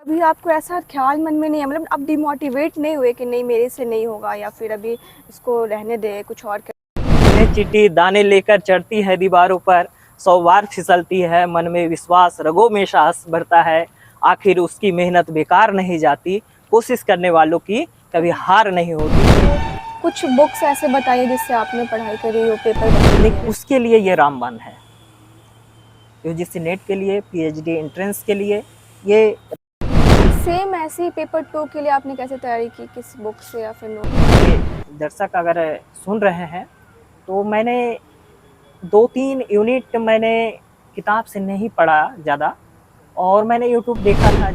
अभी आपको ऐसा ख्याल मन में नहीं है, मतलब अब डिमोटिवेट नहीं हुए कि नहीं मेरे से नहीं होगा या फिर अभी इसको रहने दे कुछ और ये चींटी दाने लेकर चढ़ती है दीवारों पर, 100 बार फिसलती है, मन में विश्वास रगों में साहस बढ़ता है, आखिर उसकी मेहनत बेकार नहीं जाती, कोशिश करने वालों की कभी हार नहीं होती। कुछ बुक्स ऐसे बताइए जिससे आपने पढ़ाई करी हो, पेपर बने लेकिन हैं। उसके लिए ये रामबाण है, यूजीसी नेट के लिए, पीएचडी एंट्रेंस के लिए। ये सेम ऐसे ही पेपर 2 के लिए आपने कैसे तैयारी की, किस बुक से या फिर नोट? दर्शक अगर सुन रहे हैं तो मैंने 2-3 यूनिट मैंने किताब से नहीं पढ़ा ज़्यादा, और मैंने यूट्यूब देखा था।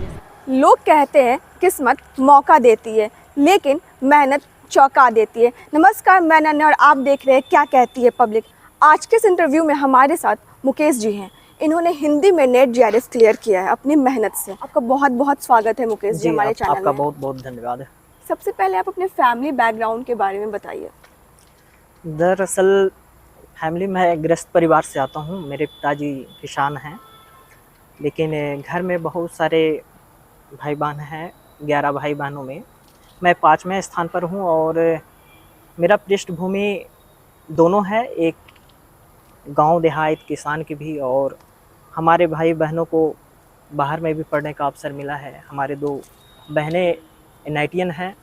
लोग कहते हैं किस्मत मौका देती है लेकिन मेहनत चौंका देती है। नमस्कार, मैं नन्या और आप देख रहे हैं क्या कहती है पब्लिक। आज के इस इंटरव्यू में हमारे साथ मुकेश जी हैं। इन्होंने हिंदी में नेट जीआरएफ क्लियर किया है अपनी मेहनत से। आपका बहुत बहुत स्वागत है मुकेश जी हमारे चैनल में। आपका बहुत बहुत धन्यवाद है। सबसे पहले आप अपने फैमिली बैकग्राउंड के बारे में बताइए। दरअसल फैमिली में गृहस्थ परिवार से आता हूँ। मेरे पिताजी किसान हैं, लेकिन घर में बहुत सारे भाई बहन हैं। 11 भाई बहनों में मैं 5वें स्थान पर हूँ, और मेरा पृष्ठभूमि दोनों है, एक गांव देहात किसान की भी, और हमारे भाई बहनों को बाहर में भी पढ़ने का अवसर मिला है। हमारे 2 बहनें एनआईटीएन हैं,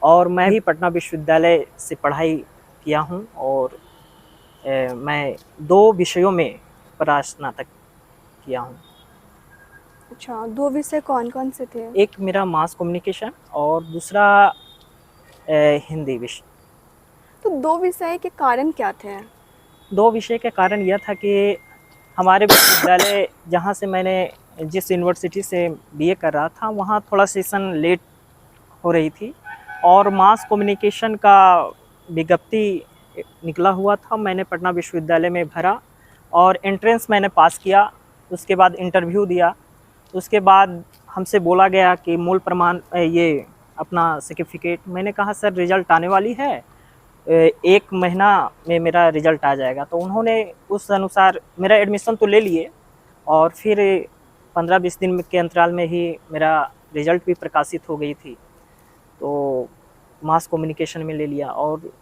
और मैं भी पटना विश्वविद्यालय से पढ़ाई किया हूँ, और मैं 2 विषयों में स्नातक किया हूँ। अच्छा, 2 विषय कौन कौन से थे? एक मेरा मास कम्युनिकेशन और दूसरा हिंदी विषय। तो 2 विषय के कारण क्या थे? 2 विषय के कारण यह था कि हमारे विश्वविद्यालय जहाँ से मैंने जिस यूनिवर्सिटी से बीए कर रहा था, वहाँ थोड़ा सेशन लेट हो रही थी, और मास कम्युनिकेशन का विज्ञप्ति निकला हुआ था। मैंने पटना विश्वविद्यालय में भरा और एंट्रेंस मैंने पास किया। उसके बाद इंटरव्यू दिया। उसके बाद हमसे बोला गया कि मूल प्रमाण ये अपना सर्टिफिकेट। मैंने कहा सर रिज़ल्ट आने वाली है, 1 महीना में मेरा रिज़ल्ट आ जाएगा। तो उन्होंने उस अनुसार मेरा एडमिशन तो ले लिए, और फिर 15-20 दिन के अंतराल में ही मेरा रिज़ल्ट भी प्रकाशित हो गई थी। तो मास कम्युनिकेशन में ले लिया, और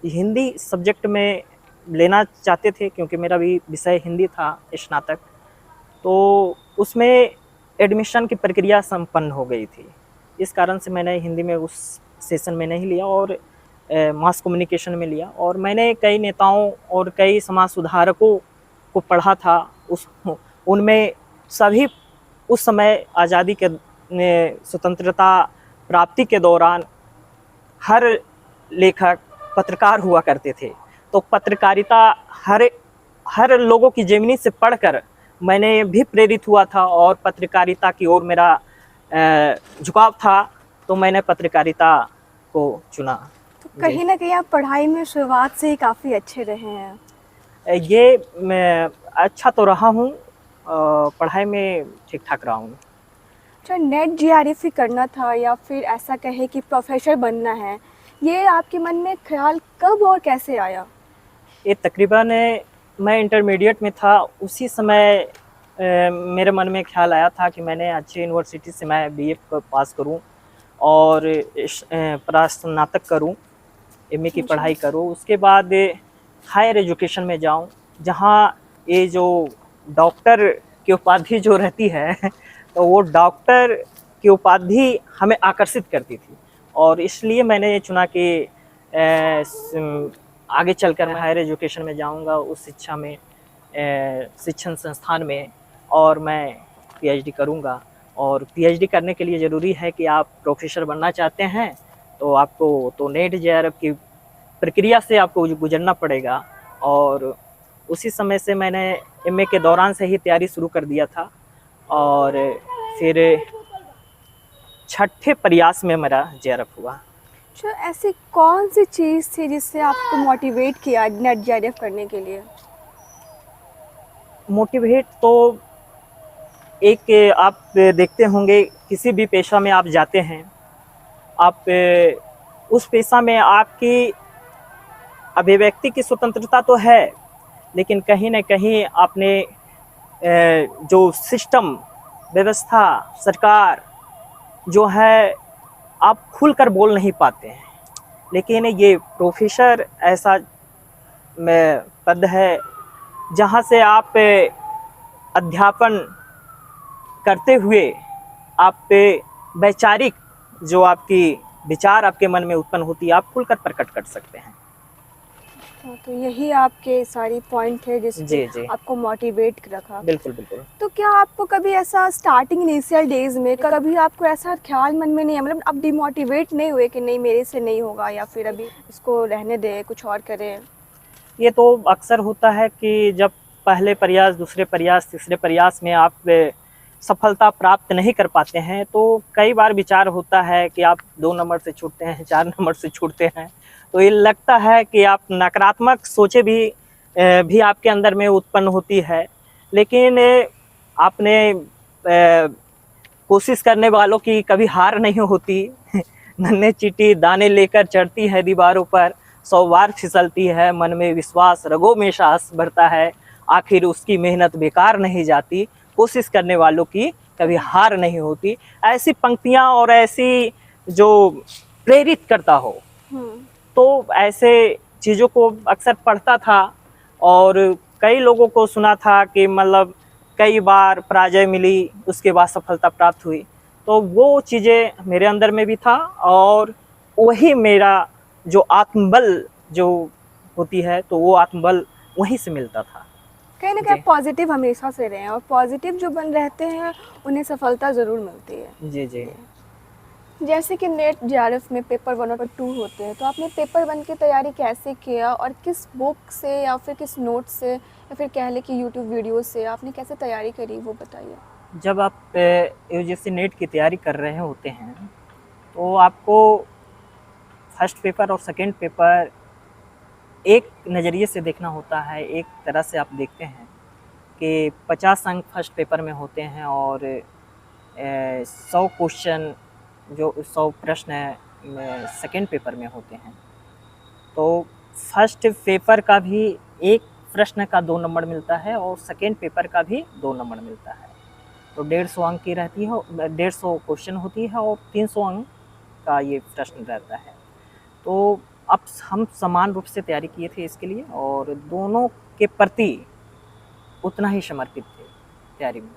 हिंदी सब्जेक्ट में लेना चाहते थे क्योंकि मेरा भी विषय हिंदी था स्नातक। तो उसमें एडमिशन की प्रक्रिया संपन्न हो गई थी, इस कारण से मैंने हिंदी में उस सेशन में नहीं लिया और मास कम्युनिकेशन में लिया। और मैंने कई नेताओं और कई समाज सुधारकों को पढ़ा था। उनमें सभी उस समय आज़ादी के स्वतंत्रता प्राप्ति के दौरान हर लेखक पत्रकार हुआ करते थे। तो पत्रकारिता हर लोगों की जीवनी से पढ़कर मैंने भी प्रेरित हुआ था, और पत्रकारिता की ओर मेरा झुकाव था, तो मैंने पत्रकारिता को चुना। तो कहीं ना कहीं आप पढ़ाई में शुरुआत से ही काफ़ी अच्छे रहे हैं। ये मैं अच्छा तो रहा हूँ, पढ़ाई में ठीक ठाक रहा हूँ। अच्छा, नेट जीआरएफ ही करना था या फिर ऐसा कहे कि प्रोफेसर बनना है, ये आपके मन में ख्याल कब और कैसे आया? ये तकरीबन मैं इंटरमीडिएट में था, उसी समय मेरे मन में ख्याल आया था कि मैंने अच्छी यूनिवर्सिटी से मैं बीए पास करूं और स्नातक करूं, एमए की पढ़ाई करूं। उसके बाद हायर एजुकेशन में जाऊं, जहां ये जो डॉक्टर की उपाधि जो रहती है तो वो डॉक्टर की उपाधि हमें आकर्षित करती थी, और इसलिए मैंने ये चुना कि आगे चलकर मैं हायर एजुकेशन में जाऊंगा, उस शिक्षा में शिक्षण संस्थान में, और मैं पीएचडी करूंगा। और पीएचडी करने के लिए ज़रूरी है कि आप प्रोफेसर बनना चाहते हैं तो आपको तो नेट जेआरएफ की प्रक्रिया से आपको गुजरना पड़ेगा। और उसी समय से मैंने एमए के दौरान से ही तैयारी शुरू कर दिया था, और फिर 6ठे प्रयास में मेरा जेआरएफ हुआ। अच्छा, ऐसी कौन सी चीज़ थी जिससे आपको मोटिवेट किया नेट जीआरएफ करने के लिए? मोटिवेट तो एक आप देखते होंगे, किसी भी पेशा में आप जाते हैं, आप उस पेशा में आपकी अभिव्यक्ति की स्वतंत्रता तो है, लेकिन कहीं न कहीं आपने जो सिस्टम व्यवस्था सरकार जो है आप खुलकर बोल नहीं पाते हैं। लेकिन ये प्रोफेसर ऐसा पद है जहाँ से आप अध्यापन करते हुए आप पे वैचारिक जो आपकी विचार आपके मन में उत्पन्न होती है, आप खुलकर प्रकट कर सकते हैं। तो यही आपके सारी पॉइंट थे जी जिसने जी आपको मोटिवेट रखा। बिल्कुल बिल्कुल। तो क्या आपको कभी ऐसा स्टार्टिंग इनिशियल डेज में कभी आपको ऐसा ख्याल मन में नहीं है, मतलब आप डिमोटिवेट नहीं हुए कि नहीं मेरे से नहीं होगा या फिर अभी इसको रहने दे कुछ और करें? ये तो अक्सर होता है कि जब पहले प्रयास, दूसरे प्रयास, तीसरे प्रयास में आप सफलता प्राप्त नहीं कर पाते हैं तो कई बार विचार होता है कि आप 2 नंबर से छूटते हैं, 4 नंबर से छूटते हैं। तो ये लगता है कि आप नकारात्मक सोचें भी आपके अंदर में उत्पन्न होती है। लेकिन आपने कोशिश करने वालों की कभी हार नहीं होती। नन्हे चींटी दाने लेकर चढ़ती है दीवारों पर, 100 बार फिसलती है, मन में विश्वास, रगों में साहस बढ़ता है, आखिर उसकी मेहनत बेकार नहीं जाती, कोशिश करने वालों की कभी हार नहीं होती। ऐसी पंक्तियाँ और ऐसी जो प्रेरित करता हो, तो ऐसे चीज़ों को अक्सर पढ़ता था और कई लोगों को सुना था कि मतलब कई बार पराजय मिली, उसके बाद सफलता प्राप्त हुई। तो वो चीज़ें मेरे अंदर में भी था और वही मेरा जो आत्मबल जो होती है, तो वो आत्मबल वहीं से मिलता था। कहीं ना कहीं पॉजिटिव हमेशा से रहे हैं और पॉजिटिव जो बन रहते हैं उन्हें सफलता ज़रूर मिलती है। जी जी। जैसे कि नेट जेआरएफ में पेपर 1 और 2 होते हैं, तो आपने पेपर 1 की तैयारी कैसे किया और किस बुक से या फिर किस नोट से या फिर कह लें कि यूट्यूब वीडियो से आपने कैसे तैयारी करी, वो बताइए। जब आप यूजीसी नेट की तैयारी कर रहे होते हैं तो आपको फर्स्ट पेपर और सेकंड पेपर एक नज़रिए से देखना होता है। एक तरह से आप देखते हैं कि 50 अंक फर्स्ट पेपर में होते हैं और 100 क्वेश्चन जो 100 प्रश्न सेकंड पेपर में होते हैं। तो फर्स्ट पेपर का भी एक प्रश्न का 2 नंबर मिलता है और सेकंड पेपर का भी 2 नंबर मिलता है। तो 150 अंक की रहती है, 150 क्वेश्चन होती है और 300 अंक का ये प्रश्न रहता है। तो अब हम समान रूप से तैयारी किए थे इसके लिए और दोनों के प्रति उतना ही समर्पित थे तैयारी में।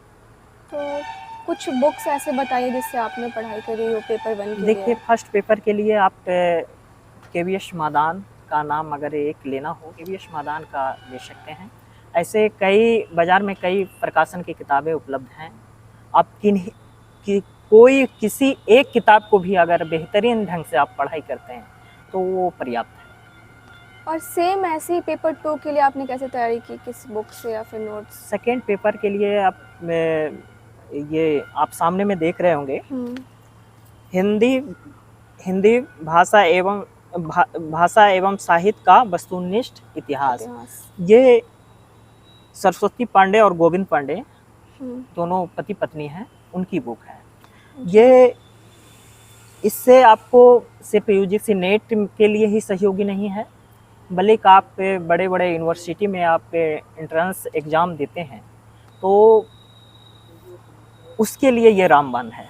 तो कुछ बुक्स ऐसे बताइए जिससे आपने पढ़ाई करी हो पेपर 1 के लिए। देखिए, फर्स्ट पेपर के लिए आप केवीएस मादान का नाम अगर एक लेना हो, केवीएस मादान का ले सकते हैं। ऐसे कई बाज़ार में कई प्रकाशन की किताबें उपलब्ध हैं। आप कोई किसी एक किताब को भी अगर बेहतरीन ढंग से आप पढ़ाई करते हैं तो वो पर्याप्त है। और सेम ऐसे ही पेपर 2 के लिए आपने कैसे तैयारी की, किस बुक से या फिर नोट्स? सेकेंड पेपर के लिए आप ये आप सामने में देख रहे होंगे, हिंदी भाषा एवं साहित्य का वस्तुनिष्ठ इतिहास। ये सरस्वती पांडे और गोविंद पांडे दोनों पति पत्नी हैं, उनकी बुक है ये। इससे आपको सिर्फ यूजीसी नेट के लिए ही सहयोगी नहीं है, बल्कि आप बड़े बड़े यूनिवर्सिटी में आप एंट्रेंस एग्ज़ाम देते हैं तो उसके लिए ये रामबाण है।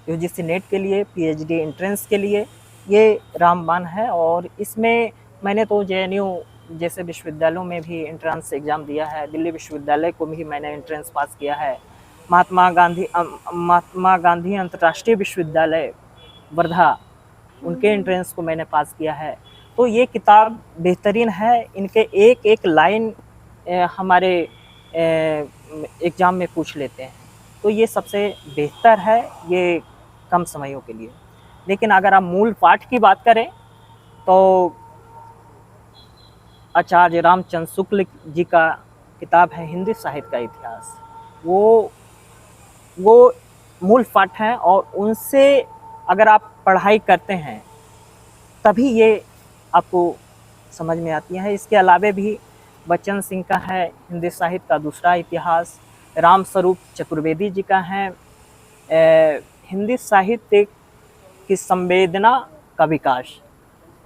यूजीसी नेट के लिए, पीएचडी एंट्रेंस के लिए ये रामबाण है। और इसमें मैंने तो जेएनयू जैसे विश्वविद्यालयों में भी एंट्रेंस एग्ज़ाम दिया है, दिल्ली विश्वविद्यालय को भी मैंने एंट्रेंस पास किया है, महात्मा गांधी अंतर्राष्ट्रीय विश्वविद्यालय वर्धा, उनके एंट्रेंस को मैंने पास किया है। तो ये किताब बेहतरीन है। इनके एक एक लाइन हमारे एग्ज़ाम में पूछ लेते हैं, तो ये सबसे बेहतर है ये कम समयों के लिए। लेकिन अगर आप मूल पाठ की बात करें तो आचार्य रामचंद्र शुक्ल जी का किताब है हिंदी साहित्य का इतिहास, वो मूल पाठ है और उनसे अगर आप पढ़ाई करते हैं तभी ये आपको समझ में आती है। इसके अलावे भी बच्चन सिंह का है हिंदी साहित्य का दूसरा इतिहास, राम स्वरूप चतुर्वेदी जी का है हिंदी साहित्य की संवेदना का विकास।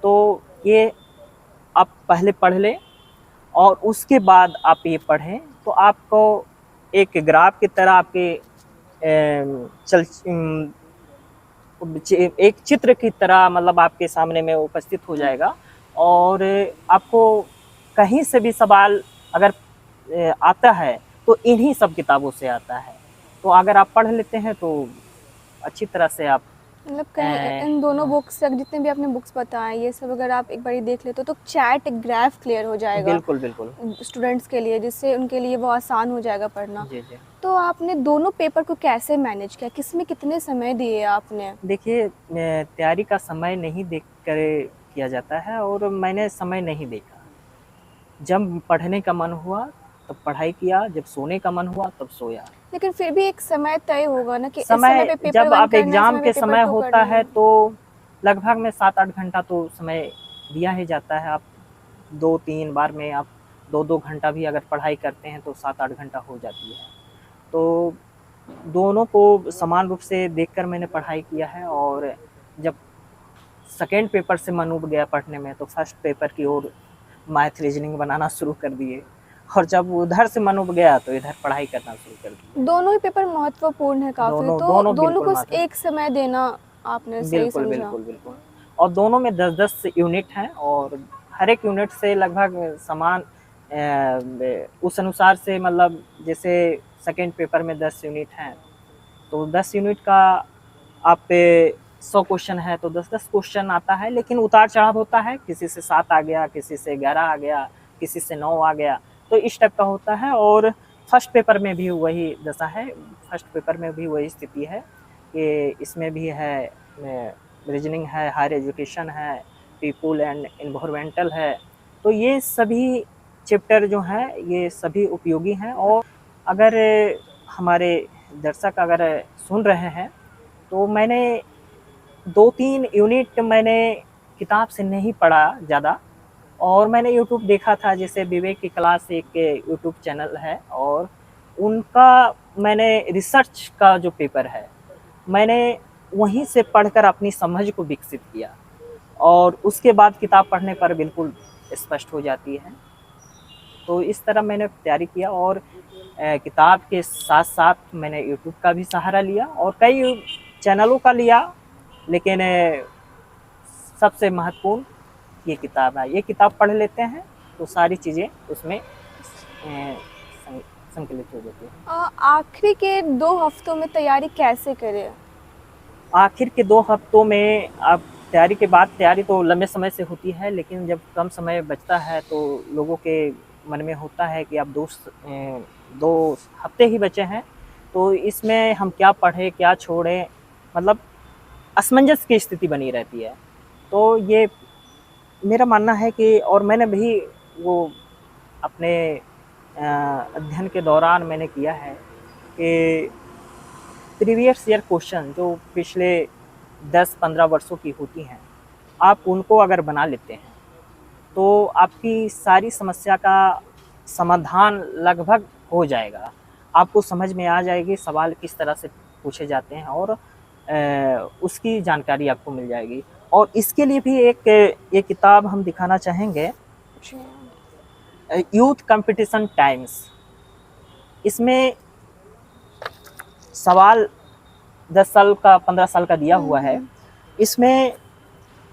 तो ये आप पहले पढ़ लें और उसके बाद आप ये पढ़ें तो आपको एक ग्राफ की तरह आपके चल एक चित्र की तरह मतलब आपके सामने में उपस्थित हो जाएगा। और आपको कहीं से भी सवाल अगर आता है तो इन्हीं सब किताबों से आता है। तो अगर आप पढ़ लेते हैं तो अच्छी तरह से आप मतलब कहीं इन दोनों बुक्स से जितने भी आपने बुक्स बताए ये सब अगर आप एक बारी देख लेते हो तो चैट ग्राफ क्लियर हो जाएगा बिल्कुल बिल्कुल। स्टूडेंट्स के लिए, जिससे उनके लिए वो आसान हो जाएगा पढ़ना। जी जी। तो आपने दोनों पेपर को कैसे मैनेज किया, किसमें कितने समय दिए आपने? देखिए तैयारी का समय नहीं देख कर किया जाता है और मैंने समय नहीं देखा। जब पढ़ने का मन हुआ तब पढ़ाई किया, जब सोने का मन हुआ तब सोया। लेकिन फिर भी एक समय तय होगा ना कि इस समय समय पे पेपर जब 1 आप करना है, इस एग्ज़ाम समय पे के पेपर समय 2 होता करना है है। तो लगभग में 7-8 घंटा तो समय दिया ही जाता है। आप 2-3 बार में आप 2-2 घंटा भी अगर पढ़ाई करते हैं तो 7-8 घंटा हो जाती है। तो दोनों को समान रूप से देखकर मैंने पढ़ाई किया है। और जब सेकंड पेपर से मन उब गया पढ़ने में तो फर्स्ट पेपर की ओर मैथ रीजनिंग बनाना शुरू कर दिए। और जब उधर से मन उब गया तो इधर पढ़ाई करना शुरू कर दिया। दोनों ही पेपर महत्वपूर्ण है काफ़ी, दोनों तो दोनों दोनों बिल्कुल को मात्रा एक समय देना आपने सही बिल्कुल समझा। बिल्कुल बिल्कुल। और दोनों में 10-10 यूनिट हैं और हर एक यूनिट से लगभग समान उस अनुसार से मतलब जैसे सेकंड पेपर में 10 यूनिट हैं तो 10 यूनिट का आप पे 100 क्वेश्चन है तो 10-10 क्वेश्चन आता है। लेकिन उतार चढ़ाव होता है, किसी से 7 आ गया, किसी से 11 आ गया, किसी से 9 आ गया, तो इस टाइप का होता है। और फर्स्ट पेपर में भी वही दशा है, फर्स्ट पेपर में भी वही स्थिति है कि इसमें भी है रीजनिंग है, हायर एजुकेशन है, पीपुल एंड एनवायरमेंटल है। तो ये सभी चैप्टर जो हैं ये सभी उपयोगी हैं। और अगर हमारे दर्शक अगर सुन रहे हैं तो मैंने 2-3 यूनिट मैंने किताब से नहीं पढ़ा ज़्यादा। और मैंने यूट्यूब देखा था, जैसे विवेक की क्लास एक यूट्यूब चैनल है और उनका मैंने रिसर्च का जो पेपर है मैंने वहीं से पढ़कर अपनी समझ को विकसित किया। और उसके बाद किताब पढ़ने पर बिल्कुल स्पष्ट हो जाती है। तो इस तरह मैंने तैयारी किया। और किताब के साथ साथ मैंने यूट्यूब का भी सहारा लिया और कई चैनलों का लिया। लेकिन सबसे महत्वपूर्ण ये किताब है। ये किताब पढ़ लेते हैं तो सारी चीज़ें उसमें संकलित हो जाती है। आखिरी के 2 हफ्तों में तैयारी कैसे करें? आखिर के 2 हफ्तों में आप तैयारी के बाद तैयारी तो लंबे समय से होती है, लेकिन जब कम समय बचता है तो लोगों के मन में होता है कि अब 2 हफ्ते ही बचे हैं तो इसमें हम क्या पढ़ें क्या छोड़ें, मतलब असमंजस की स्थिति बनी रहती है। तो ये मेरा मानना है कि और मैंने भी वो अपने अध्ययन के दौरान मैंने किया है कि प्रीवियस ईयर क्वेश्चन जो पिछले 10-15 वर्षों की होती हैं, आप उनको अगर बना लेते हैं तो आपकी सारी समस्या का समाधान लगभग हो जाएगा। आपको समझ में आ जाएगी सवाल किस तरह से पूछे जाते हैं और उसकी जानकारी आपको मिल जाएगी। और इसके लिए भी एक ये किताब हम दिखाना चाहेंगे, यूथ कंपटीशन टाइम्स। इसमें सवाल 10 साल का 15 साल का दिया हुआ है। इसमें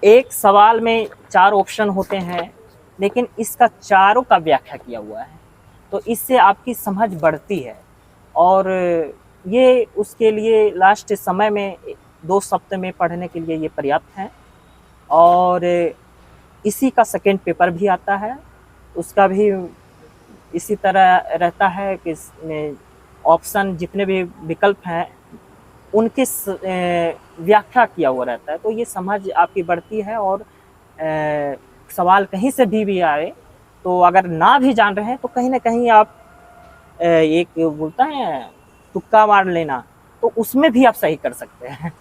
एक सवाल में 4 ऑप्शन होते हैं, लेकिन इसका चारों का व्याख्या किया हुआ है। तो इससे आपकी समझ बढ़ती है। और ये उसके लिए लास्ट समय में 2 सप्ताह में पढ़ने के लिए ये पर्याप्त है। और इसी का सेकंड पेपर भी आता है, उसका भी इसी तरह रहता है कि इसमें ऑप्शन जितने भी विकल्प हैं उनकी व्याख्या किया हुआ रहता है। तो ये समझ आपकी बढ़ती है। और सवाल कहीं से भी आए तो अगर ना भी जान रहे हैं तो कहीं ना कहीं आप एक बोलता है तुक्का मार लेना, तो उसमें भी आप सही कर सकते हैं।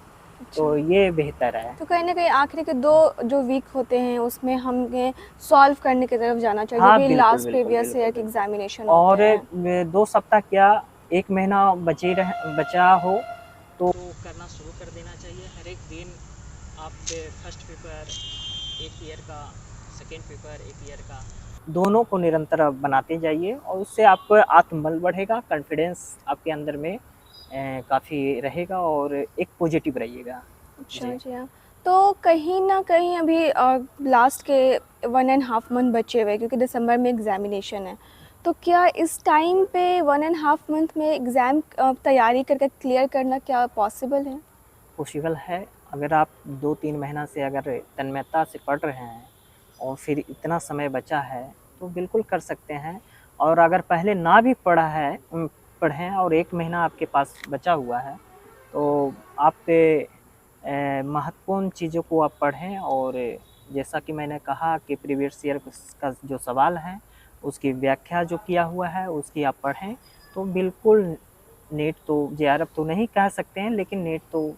तो ये बेहतर है। तो कहीं न कहीं आखिरी के 2 जो वीक होते हैं उसमें हमें सॉल्व करने की तरफ जाना चाहिए, हाँ जो भी बिल्कुल लास्ट बिल्कुल प्रीवियस ईयर के बिल्कुल। एग्जामिनेशन और होते हैं। 2 सप्ताह क्या 1 महीना बचा हो तो करना शुरू कर देना चाहिए। हर एक दिन आप फर्स्ट पेपर एक ईयर का, सेकेंड पेपर एक ईयर का, दोनों को निरंतर आप बनाते जाइए और उससे आपका आत्मबल बढ़ेगा, कॉन्फिडेंस आपके अंदर में काफ़ी रहेगा और एक पॉजिटिव रहिएगा। अच्छा जी। जी हाँ। तो कहीं न कहीं अभी लास्ट के 1.5 मंथ बचे हुए हैं क्योंकि दिसंबर में एग्ज़ामिनेशन है। तो क्या इस टाइम पे 1.5 मंथ में एग्ज़ाम तैयारी करके क्लियर करना क्या पॉसिबल है? पॉसिबल है, अगर आप 2-3 महीना से अगर तन्मयता से पढ़ रहे हैं और फिर इतना समय बचा है, तो बिल्कुल कर सकते हैं। और अगर पहले ना भी पढ़ा है पढ़ें और 1 महीना आपके पास बचा हुआ है, तो आप महत्वपूर्ण चीज़ों को आप पढ़ें और जैसा कि मैंने कहा कि प्रीवियस ईयर का जो सवाल है, उसकी व्याख्या जो किया हुआ है, उसकी आप पढ़ें, तो बिल्कुल नेट तो जेआरएफ तो नहीं कह सकते हैं, लेकिन नेट तो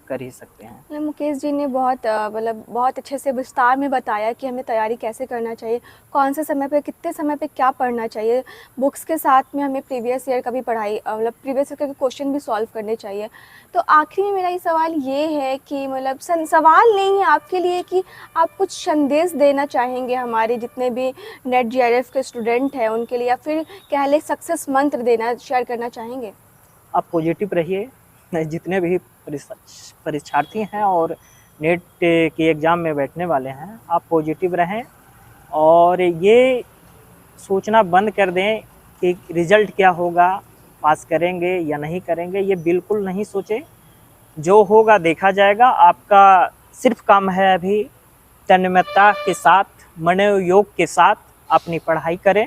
कर ही सकते हैं। मुकेश जी ने बहुत मतलब बहुत अच्छे से विस्तार में बताया कि हमें तैयारी कैसे करना चाहिए, कौन से समय पे कितने समय पे क्या पढ़ना चाहिए। बुक्स के साथ में हमें प्रीवियस ईयर का भी पढ़ाई मतलब प्रीवियस ईयर के क्वेश्चन भी सॉल्व करने चाहिए। तो आखिरी में मेरा ये सवाल ये है कि मतलब सवाल नहीं है आपके लिए कि आप कुछ संदेश देना चाहेंगे हमारे जितने भी नेट जेआरएफ के स्टूडेंट हैं उनके लिए, या फिर कह लें सक्सेस मंत्र देना शेयर करना चाहेंगे? आप पॉजिटिव रहिए, जितने भी परीक्षार्थी हैं और नेट के एग्ज़ाम में बैठने वाले हैं, आप पॉजिटिव रहें और ये सोचना बंद कर दें कि रिज़ल्ट क्या होगा, पास करेंगे या नहीं करेंगे, ये बिल्कुल नहीं सोचें। जो होगा देखा जाएगा। आपका सिर्फ़ काम है अभी तन्मयता के साथ, मनोयोग के साथ अपनी पढ़ाई करें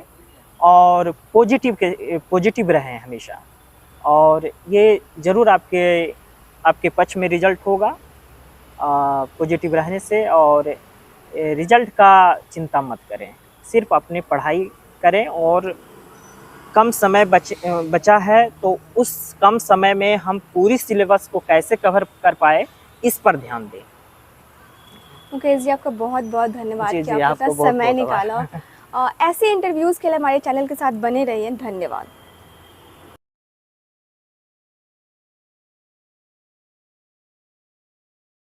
और पॉजिटिव रहें हमेशा। और ये ज़रूर आपके पक्ष में रिज़ल्ट होगा पॉजिटिव रहने से। और रिज़ल्ट का चिंता मत करें, सिर्फ अपनी पढ़ाई करें और कम समय बचा है, तो उस कम समय में हम पूरी सिलेबस को कैसे कवर कर पाए, इस पर ध्यान दें। मुकेश जी, आपका बहुत बहुत धन्यवाद जी, कि जी, आपने आपको इतना बहुत समय बहुत निकाला। आभार। ऐसे इंटरव्यूज़ के लिए हमारे चैनल के साथ बने रहिए। धन्यवाद।